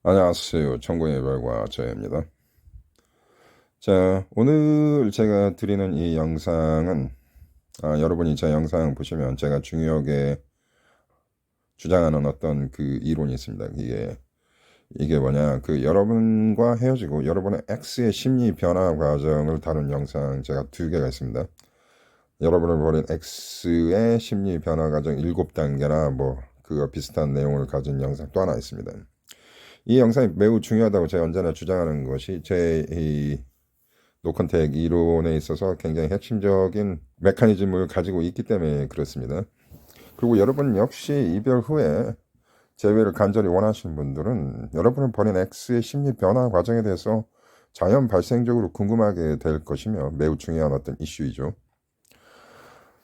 안녕하세요. 천국의 별과 저입니다. 자, 오늘 제가 드리는 이 영상은 여러분이 제 영상 보시면 제가 중요하게 주장하는 어떤 그 이론이 있습니다. 이게 뭐냐, 여러분과 헤어지고 여러분의 X의 심리 변화 과정을 다룬 영상 제가 두 개가 있습니다. 여러분을 버린 X의 심리 변화 과정 7단계나 뭐 그거 비슷한 내용을 가진 영상 또 하나 있습니다. 이 영상이 매우 중요하다고 제가 언제나 주장하는 것이 제 노컨택 이론에 있어서 굉장히 핵심적인 메커니즘을 가지고 있기 때문에 그렇습니다. 그리고 여러분 역시 이별 후에 재회를 간절히 원하시는 분들은 여러분을 버린 X의 심리 변화 과정에 대해서 자연 발생적으로 궁금하게 될 것이며 매우 중요한 어떤 이슈이죠.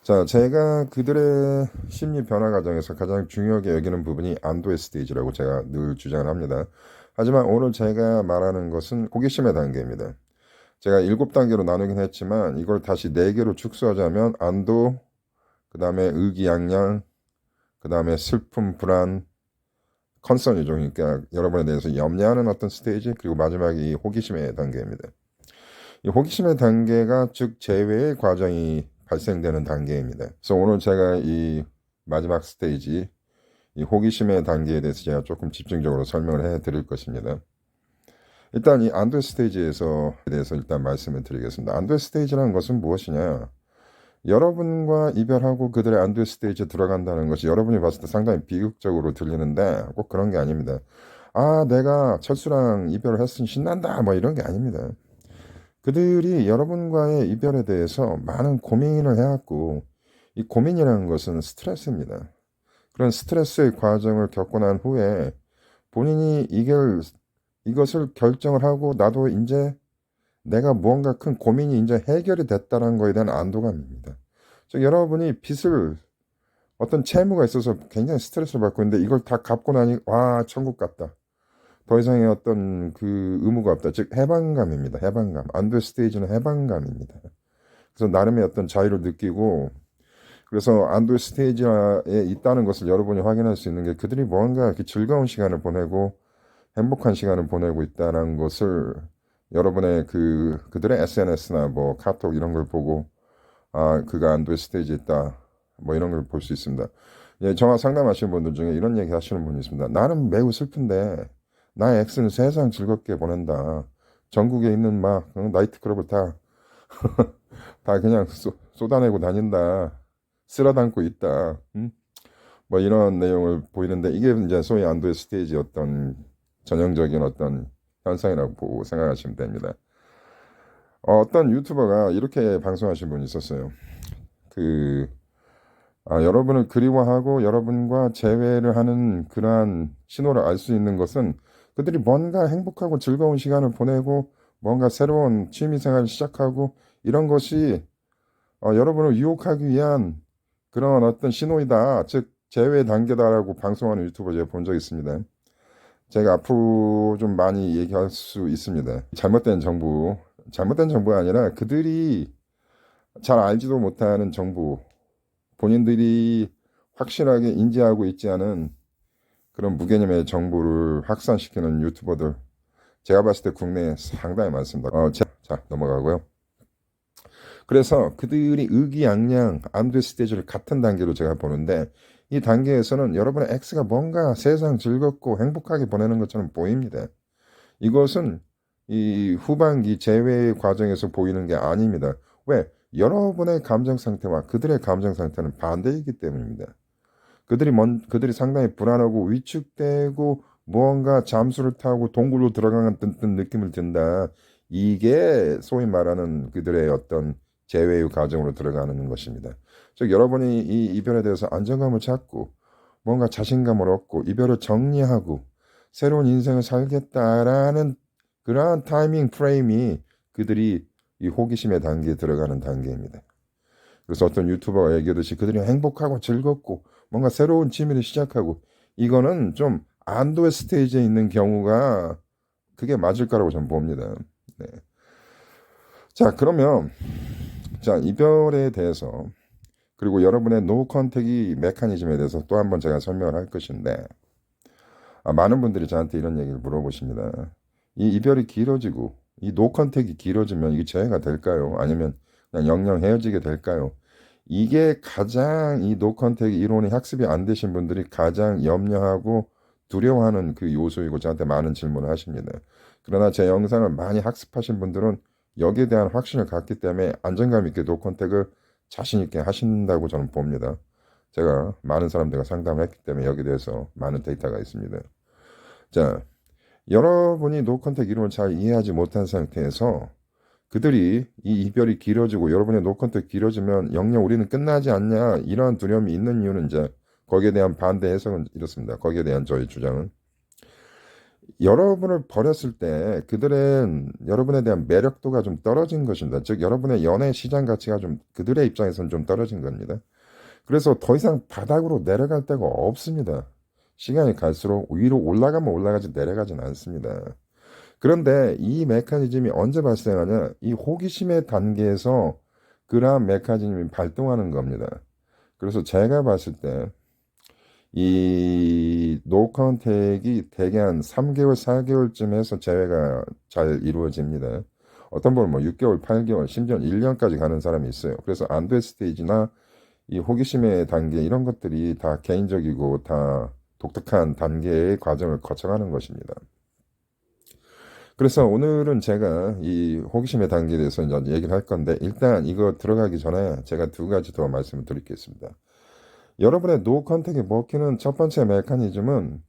자, 제가 그들의 심리 변화 과정에서 가장 중요하게 여기는 부분이 안도의 스테이지라고 제가 늘 주장을 합니다. 하지만 오늘 제가 말하는 것은 호기심의 단계입니다. 제가 7단계로 나누긴 했지만 이걸 다시 4개로 축소하자면 안도, 그 다음에 의기양양, 그 다음에 슬픔, 불안, 컨선이죠. 그러니까 여러분에 대해서 염려하는 어떤 스테이지, 그리고 마지막이 호기심의 단계입니다. 이 호기심의 단계가 즉 재회의 과정이 발생되는 단계입니다. 그래서 오늘 제가 이 마지막 스테이지, 이 호기심의 단계에 대해서 제가 조금 집중적으로 설명을 해 드릴 것입니다. 일단 이 안도의 스테이지에서 대해서 일단 말씀을 드리겠습니다. 안도의 스테이지라는 것은 무엇이냐? 여러분과 이별하고 그들의 안도의 스테이지에 들어간다는 것이 여러분이 봤을 때 상당히 비극적으로 들리는데 꼭 그런 게 아닙니다. 내가 철수랑 이별을 했으니 신난다 뭐 이런 게 아닙니다. 그들이 여러분과의 이별에 대해서 많은 고민을 해왔고 이 고민이라는 것은 스트레스입니다. 그런 스트레스의 과정을 겪고 난 후에 본인이 이것을 결정을 하고 나도 이제 내가 무언가 큰 고민이 이제 해결이 됐다는 거에 대한 안도감입니다. 즉 여러분이 빚을 어떤 채무가 있어서 굉장히 스트레스를 받고 있는데 이걸 다 갚고 나니 와 천국 같다. 더 이상의 어떤 그 의무가 없다. 즉 해방감입니다. 해방감. 안도 스테이지는 해방감입니다. 그래서 나름의 어떤 자유를 느끼고 그래서 안도 스테이지에 있다는 것을 여러분이 확인할 수 있는 게 그들이 뭔가 이렇게 즐거운 시간을 보내고 행복한 시간을 보내고 있다는 것을 여러분의 그들의 SNS나 뭐 카톡 이런 걸 보고 그가 안도의 스테이지에 있다 뭐 이런 걸 볼 수 있습니다. 예, 저와 상담하시는 분들 중에 이런 얘기 하시는 분이 있습니다. 나는 매우 슬픈데 나의 엑스는 세상 즐겁게 보낸다. 전국에 있는 막 나이트클럽을 다 그냥 쏟아내고 다닌다. 쓸어 담고 있다. 응? 뭐 이런 내용을 보이는데 이게 이제 소위 안도의 스테이지 어떤 전형적인 어떤 현상이라고 보고 생각하시면 됩니다. 어떤 유튜버가 이렇게 방송하신 분이 있었어요. 여러분을 그리워하고 여러분과 재회를 하는 그러한 신호를 알 수 있는 것은 그들이 뭔가 행복하고 즐거운 시간을 보내고 뭔가 새로운 취미생활을 시작하고 이런 것이 여러분을 유혹하기 위한 그런 어떤 신호이다. 즉 재회 단계다라고 방송하는 유튜버 제가 본 적 있습니다. 제가 앞으로 좀 많이 얘기할 수 있습니다. 잘못된 정보가 아니라 그들이 잘 알지도 못하는 정보, 본인들이 확실하게 인지하고 있지 않은 그런 무개념의 정보를 확산시키는 유튜버들, 제가 봤을 때 국내에 상당히 많습니다. 자, 넘어가고요. 그래서 그들이 의기양양 안돼 스테이지를 같은 단계로 제가 보는데 이 단계에서는 여러분의 X가 뭔가 세상 즐겁고 행복하게 보내는 것처럼 보입니다. 이것은 이 후반기 재회 과정에서 보이는 게 아닙니다. 왜? 여러분의 감정 상태와 그들의 감정 상태는 반대이기 때문입니다. 그들이 상당히 불안하고 위축되고 무언가 잠수를 타고 동굴로 들어가는 듯한 느낌을 든다. 이게 소위 말하는 그들의 어떤 재회의 과정으로 들어가는 것입니다. 즉 여러분이 이 이별에 대해서 안정감을 찾고 뭔가 자신감을 얻고 이별을 정리하고 새로운 인생을 살겠다라는 그러한 타이밍 프레임이 그들이 이 호기심의 단계에 들어가는 단계입니다. 그래서 어떤 유튜버가 얘기하듯이 그들이 행복하고 즐겁고 뭔가 새로운 취미를 시작하고 이거는 좀 안도의 스테이지에 있는 경우가 그게 맞을 거라고 저는 봅니다. 네. 자, 그러면 이별에 대해서 그리고 여러분의 노 컨택이 메커니즘에 대해서 또 한번 제가 설명을 할 것인데 많은 분들이 저한테 이런 얘기를 물어보십니다. 이 이별이 길어지고 이 노컨택이 길어지면 이게 재회가 될까요? 아니면 그냥 영영 헤어지게 될까요? 이게 가장 이 노컨택 이론이 학습이 안 되신 분들이 가장 염려하고 두려워하는 그 요소이고 저한테 많은 질문을 하십니다. 그러나 제 영상을 많이 학습하신 분들은 여기에 대한 확신을 갖기 때문에 안정감 있게 노컨택을 자신 있게 하신다고 저는 봅니다. 제가 많은 사람들과 상담을 했기 때문에 여기에 대해서 많은 데이터가 있습니다. 자, 여러분이 노컨택 이론을 잘 이해하지 못한 상태에서 그들이 이 이별이 길어지고 여러분의 노컨택 길어지면 영영 우리는 끝나지 않냐 이러한 두려움이 있는 이유는 이제 거기에 대한 반대 해석은 이렇습니다. 거기에 대한 저희 주장은 여러분을 버렸을 때 그들은 여러분에 대한 매력도가 좀 떨어진 것입니다. 즉 여러분의 연애 시장 가치가 좀 그들의 입장에서는 좀 떨어진 겁니다. 그래서 더 이상 바닥으로 내려갈 데가 없습니다. 시간이 갈수록 위로 올라가면 올라가지 내려가진 않습니다. 그런데 이 메커니즘이 언제 발생하냐? 이 호기심의 단계에서 그러한 메커니즘이 발동하는 겁니다. 그래서 제가 봤을 때 이 노컨택이 대개 한 3개월, 4개월쯤 해서 재회가 잘 이루어집니다. 어떤 분은 뭐 6개월, 8개월, 심지어 1년까지 가는 사람이 있어요. 그래서 안돼 스테이지나 이 호기심의 단계 이런 것들이 다 개인적이고 다 독특한 단계의 과정을 거쳐가는 것입니다. 그래서 오늘은 제가 이 호기심의 단계에 대해서 이제 얘기를 할 건데 일단 이거 들어가기 전에 제가 두 가지 더 말씀을 드리겠습니다. 여러분의 노 컨택에 먹히는 첫 번째 메커니즘은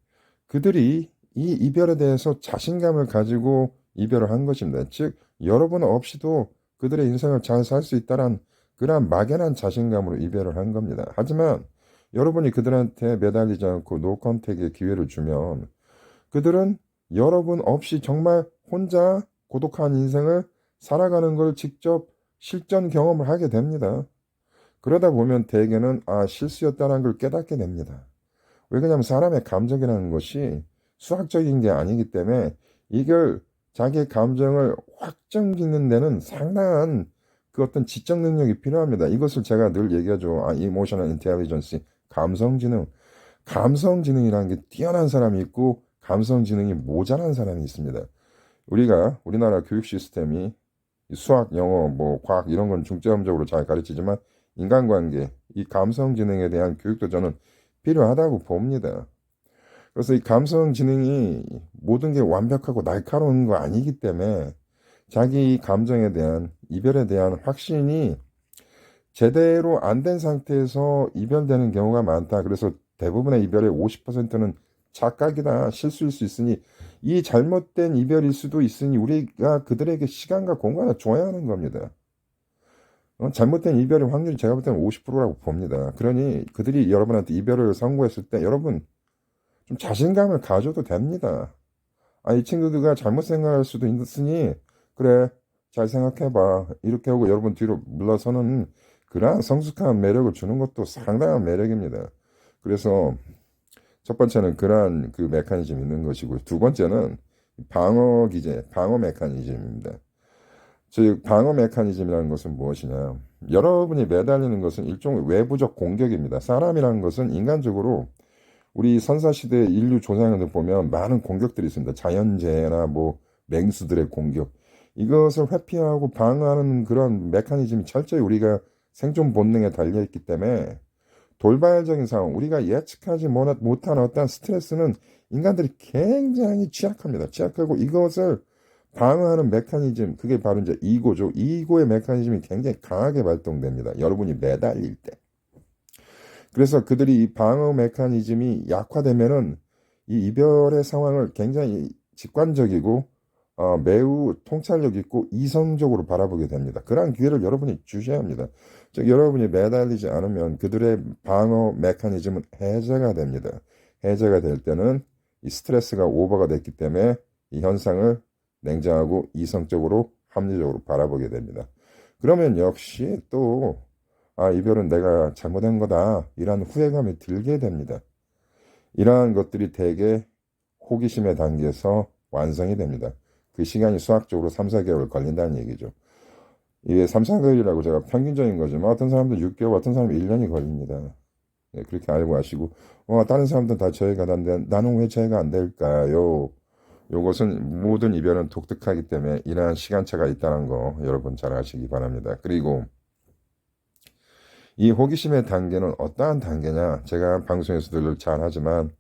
그들이 이 이별에 대해서 자신감을 가지고 이별을 한 것입니다. 즉 여러분 없이도 그들의 인생을 잘 살 수 있다란 그러한 막연한 자신감으로 이별을 한 겁니다. 하지만 여러분이 그들한테 매달리지 않고 노 컨택의 기회를 주면 그들은 여러분 없이 정말 혼자 고독한 인생을 살아가는 걸 직접 실전 경험을 하게 됩니다. 그러다 보면 대개는 실수였다는 걸 깨닫게 됩니다. 왜 그러냐면 사람의 감정이라는 것이 수학적인 게 아니기 때문에 이걸 자기의 감정을 확정짓는 데는 상당한 그 어떤 지적 능력이 필요합니다. 이것을 제가 늘 얘기하죠. 이모셔널 인텔리전스, 감성지능. 감성지능이라는 게 뛰어난 사람이 있고 감성지능이 모자란 사람이 있습니다. 우리나라 교육 시스템이 수학, 영어, 뭐 과학 이런 건 중점적으로 잘 가르치지만 인간관계, 이 감성지능에 대한 교육도 저는 필요하다고 봅니다. 그래서 이 감성지능이 모든 게 완벽하고 날카로운 거 아니기 때문에 자기 감정에 대한 이별에 대한 확신이 제대로 안 된 상태에서 이별되는 경우가 많다. 그래서 대부분의 이별의 50%는 착각이다, 실수일 수 있으니 이 잘못된 이별일 수도 있으니 우리가 그들에게 시간과 공간을 줘야 하는 겁니다. 잘못된 이별의 확률이 제가 볼 때는 50%라고 봅니다. 그러니 그들이 여러분한테 이별을 선고했을 때 여러분 좀 자신감을 가져도 됩니다. 이 친구들과 잘못 생각할 수도 있으니 그래 잘 생각해봐 이렇게 하고 여러분 뒤로 물러서는 그러한 성숙한 매력을 주는 것도 상당한 매력입니다. 그래서 첫 번째는 그러한 그 메커니즘이 있는 것이고 두 번째는 방어 기제, 방어 메커니즘입니다. 즉 방어 메커니즘이라는 것은 무엇이냐? 여러분이 매달리는 것은 일종의 외부적 공격입니다. 사람이라는 것은 인간적으로 우리 선사시대 인류 조상을 보면 많은 공격들이 있습니다. 자연재해나 뭐 맹수들의 공격. 이것을 회피하고 방어하는 그런 메커니즘이 철저히 우리가 생존 본능에 달려있기 때문에 돌발적인 상황, 우리가 예측하지 못한 어떤 스트레스는 인간들이 굉장히 취약합니다. 취약하고 이것을 방어하는 메커니즘, 그게 바로 이제 이고죠. 이고의 메커니즘이 굉장히 강하게 발동됩니다. 여러분이 매달릴 때. 그래서 그들이 이 방어 메커니즘이 약화되면은 이 이별의 상황을 굉장히 직관적이고 매우 통찰력 있고 이성적으로 바라보게 됩니다. 그러한 기회를 여러분이 주셔야 합니다. 즉 여러분이 매달리지 않으면 그들의 방어 메커니즘은 해제가 됩니다. 해제가 될 때는 이 스트레스가 오버가 됐기 때문에 이 현상을 냉정하고 이성적으로 합리적으로 바라보게 됩니다. 그러면 역시 또 이별은 내가 잘못한 거다 이런 후회감이 들게 됩니다. 이러한 것들이 대개 호기심의 단계에서 완성이 됩니다. 그 시간이 수학적으로 3, 4개월 걸린다는 얘기죠. 이게 3, 4개월이라고 제가 평균적인 거지만 어떤 사람들 6개월, 어떤 사람은 1년이 걸립니다. 예, 그렇게 알고 하시고, 다른 사람들은 다 저해가 되는데 나는 왜 저해가 안 될까요? 요것은 모든 이별은 독특하기 때문에 이러한 시간차가 있다는 거 여러분 잘 아시기 바랍니다. 그리고 이 호기심의 단계는 어떠한 단계냐? 제가 방송에서도 늘 잘 하지만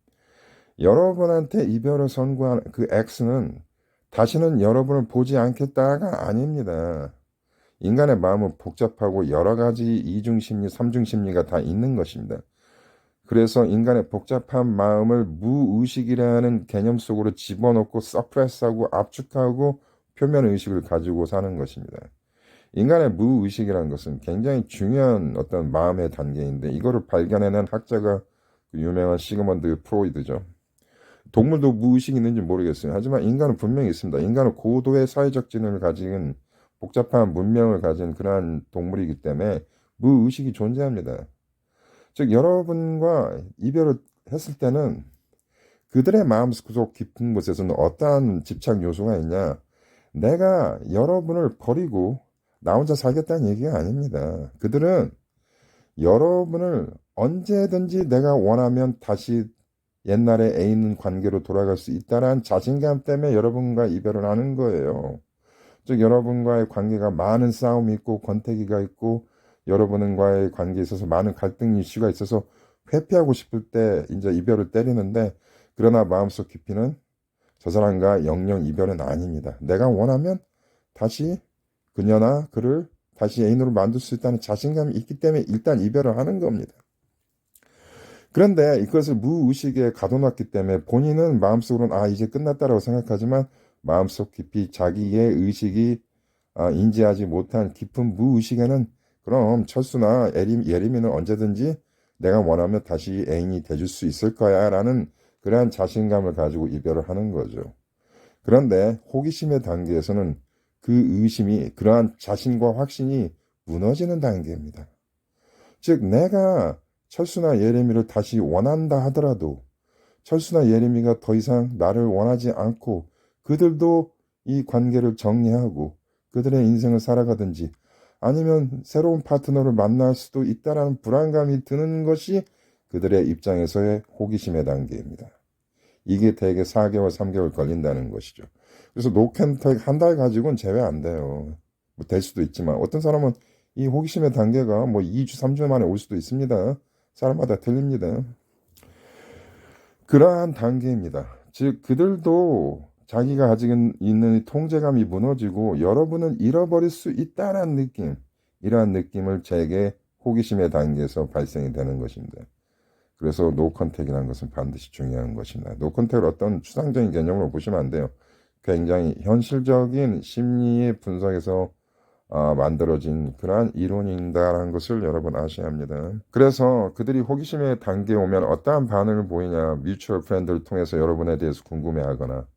여러분한테 이별을 선고한 그 X는 다시는 여러분을 보지 않겠다가 아닙니다. 인간의 마음은 복잡하고 여러 가지 이중심리, 삼중심리가 다 있는 것입니다. 그래서 인간의 복잡한 마음을 무의식이라는 개념 속으로 집어넣고 서프레스하고 압축하고 표면 의식을 가지고 사는 것입니다. 인간의 무의식이라는 것은 굉장히 중요한 어떤 마음의 단계인데 이거를 발견해낸 학자가 그 유명한 시그먼드 프로이드죠. 동물도 무의식이 있는지 모르겠어요. 하지만 인간은 분명히 있습니다. 인간은 고도의 사회적 지능을 가진 복잡한 문명을 가진 그러한 동물이기 때문에 무의식이 존재합니다. 즉 여러분과 이별을 했을 때는 그들의 마음속 깊은 곳에서는 어떠한 집착 요소가 있냐? 내가 여러분을 버리고 나 혼자 살겠다는 얘기가 아닙니다. 그들은 여러분을 언제든지 내가 원하면 다시 옛날에 애인 관계로 돌아갈 수 있다는 자신감 때문에 여러분과 이별을 하는 거예요. 즉 여러분과의 관계가 많은 싸움이 있고 권태기가 있고 여러분과의 관계에 있어서 많은 갈등 이슈가 있어서 회피하고 싶을 때 이제 이별을 때리는데 그러나 마음속 깊이는 저 사람과 영영 이별은 아닙니다. 내가 원하면 다시 그녀나 그를 다시 애인으로 만들 수 있다는 자신감이 있기 때문에 일단 이별을 하는 겁니다. 그런데 이것을 무의식에 가둬놨기 때문에 본인은 마음속으로는 이제 끝났다라고 생각하지만 마음속 깊이 자기의 의식이 인지하지 못한 깊은 무의식에는 그럼 철수나 예림이는 언제든지 내가 원하면 다시 애인이 돼줄 수 있을 거야 라는 그러한 자신감을 가지고 이별을 하는 거죠. 그런데 호기심의 단계에서는 그 의심이 그러한 자신과 확신이 무너지는 단계입니다. 즉 내가 철수나 예레미를 다시 원한다 하더라도 철수나 예레미가 더 이상 나를 원하지 않고 그들도 이 관계를 정리하고 그들의 인생을 살아가든지 아니면 새로운 파트너를 만날 수도 있다라는 불안감이 드는 것이 그들의 입장에서의 호기심의 단계입니다. 이게 대개 4개월, 3개월 걸린다는 것이죠. 그래서 노캔택 한 달 가지고는 제외 안 돼요. 뭐 될 수도 있지만 어떤 사람은 이 호기심의 단계가 뭐 2주, 3주 만에 올 수도 있습니다. 사람마다 틀립니다. 그러한 단계입니다. 즉 그들도 자기가 가지고 있는 통제감이 무너지고 여러분은 잃어버릴 수 있다는 느낌, 이러한 느낌을 제게 호기심의 단계에서 발생이 되는 것입니다. 그래서 노컨택이라는 것은 반드시 중요한 것입니다. 노컨택을 어떤 추상적인 개념으로 보시면 안 돼요. 굉장히 현실적인 심리의 분석에서 만들어진 그러한 이론인다라는 것을 여러분 아셔야 합니다. 그래서 그들이 호기심의 단계에 오면 어떠한 반응을 보이냐, 뮤추얼 프렌드를 통해서 여러분에 대해서 궁금해하거나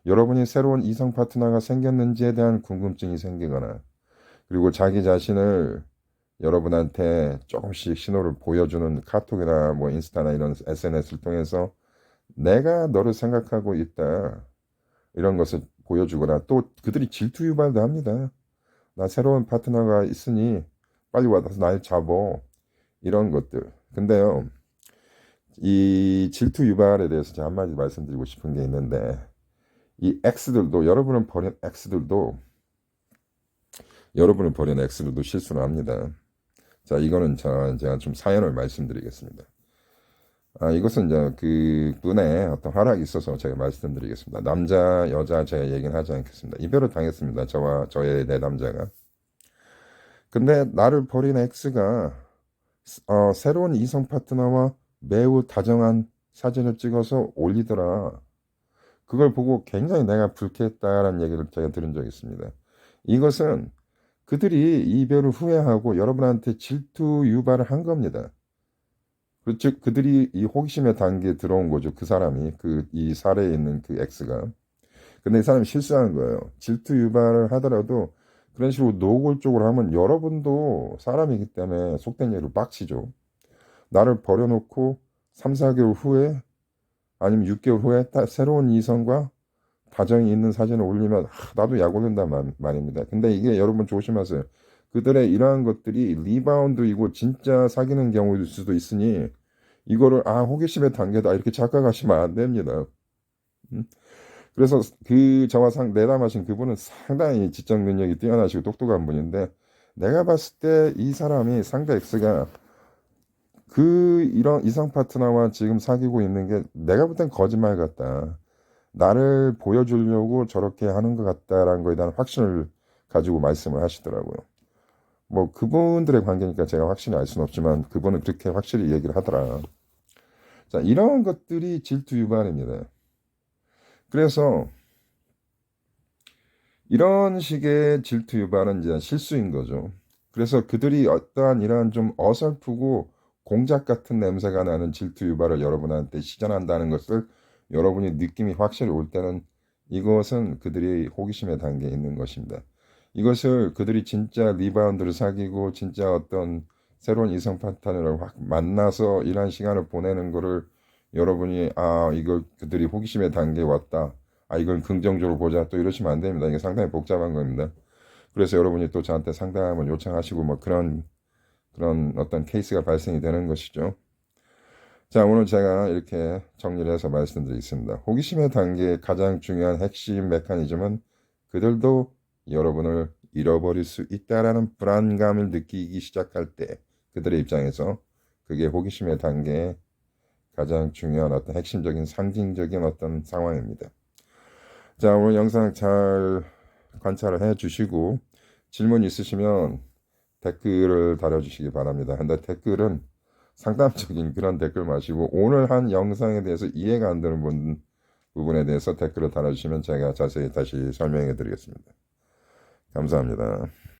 여러분이 새로운 이성 파트너가 생겼는지에 대한 궁금증이 생기거나 그리고 자기 자신을 여러분한테 조금씩 신호를 보여주는 카톡이나 뭐 인스타나 이런 SNS를 통해서 내가 너를 생각하고 있다 이런 것을 보여주거나 또 그들이 질투 유발도 합니다. 나 새로운 파트너가 있으니 빨리 와서 날 잡어 이런 것들. 근데요 이 질투 유발에 대해서 제가 한마디 말씀드리고 싶은 게 있는데 이 X들도 여러분을 버린 X들도 실수를 합니다. 자, 이거는 제가 좀 사연을 말씀드리겠습니다. 이것은 이제 그 분의 어떤 허락이 있어서 제가 말씀드리겠습니다. 남자, 여자 제가 얘기는 하지 않겠습니다. 이별을 당했습니다. 저와 저의 내담자가. 근데 나를 버린 X가 새로운 이성 파트너와 매우 다정한 사진을 찍어서 올리더라. 그걸 보고 굉장히 내가 불쾌했다라는 얘기를 제가 들은 적이 있습니다. 이것은 그들이 이별을 후회하고 여러분한테 질투 유발을 한 겁니다. 즉 그들이 이 호기심의 단계에 들어온 거죠. 그 사람이 이 사례에 있는 그 X가. 근데 이 사람이 실수하는 거예요. 질투 유발을 하더라도 그런 식으로 노골적으로 하면 여러분도 사람이기 때문에 속된 얘기로 빡치죠. 나를 버려놓고 3, 4개월 후에 아니면 6개월 후에 새로운 이성과 다정이 있는 사진을 올리면 나도 약 올린단 말입니다. 근데 이게 여러분 조심하세요. 그들의 이러한 것들이 리바운드이고 진짜 사귀는 경우일 수도 있으니 이거를 호기심의 단계다 이렇게 착각하시면 안 됩니다. 음? 그래서 그 저와 내담하신 그분은 상당히 지적 능력이 뛰어나시고 똑똑한 분인데 내가 봤을 때 이 사람이 상대 X가 이런 이성 파트너와 지금 사귀고 있는 게 내가 볼 땐 거짓말 같다. 나를 보여주려고 저렇게 하는 것 같다라는 거에 대한 확신을 가지고 말씀을 하시더라고요. 뭐 그분들의 관계니까 제가 확실히 알 수는 없지만 그분은 그렇게 확실히 얘기를 하더라. 자, 이런 것들이 질투 유발입니다. 그래서 이런 식의 질투 유발은 이제 실수인 거죠. 그래서 그들이 어떠한 이러한 좀 어설프고 공작 같은 냄새가 나는 질투 유발을 여러분한테 시전한다는 것을 여러분이 느낌이 확실히 올 때는 이것은 그들이 호기심의 단계에 있는 것입니다. 이것을 그들이 진짜 리바운드를 사귀고 진짜 어떤 새로운 이성 파트너를 확 만나서 이런 시간을 보내는 거를 여러분이 이걸 그들이 호기심의 단계에 왔다. 이걸 긍정적으로 보자. 또 이러시면 안 됩니다. 이게 상당히 복잡한 겁니다. 그래서 여러분이 또 저한테 상담을 요청하시고 뭐 그런 어떤 케이스가 발생이 되는 것이죠. 자, 오늘 제가 이렇게 정리를 해서 말씀드리겠습니다. 호기심의 단계의 가장 중요한 핵심 메커니즘은 그들도 여러분을 잃어버릴 수 있다라는 불안감을 느끼기 시작할 때 그들의 입장에서 그게 호기심의 단계의 가장 중요한 어떤 핵심적인 상징적인 어떤 상황입니다. 자, 오늘 영상 잘 관찰을 해 주시고 질문 있으시면 댓글을 달아주시기 바랍니다. 근데 댓글은 상담적인 그런 댓글 마시고 오늘 한 영상에 대해서 이해가 안 되는 부분에 대해서 댓글을 달아주시면 제가 자세히 다시 설명해 드리겠습니다. 감사합니다.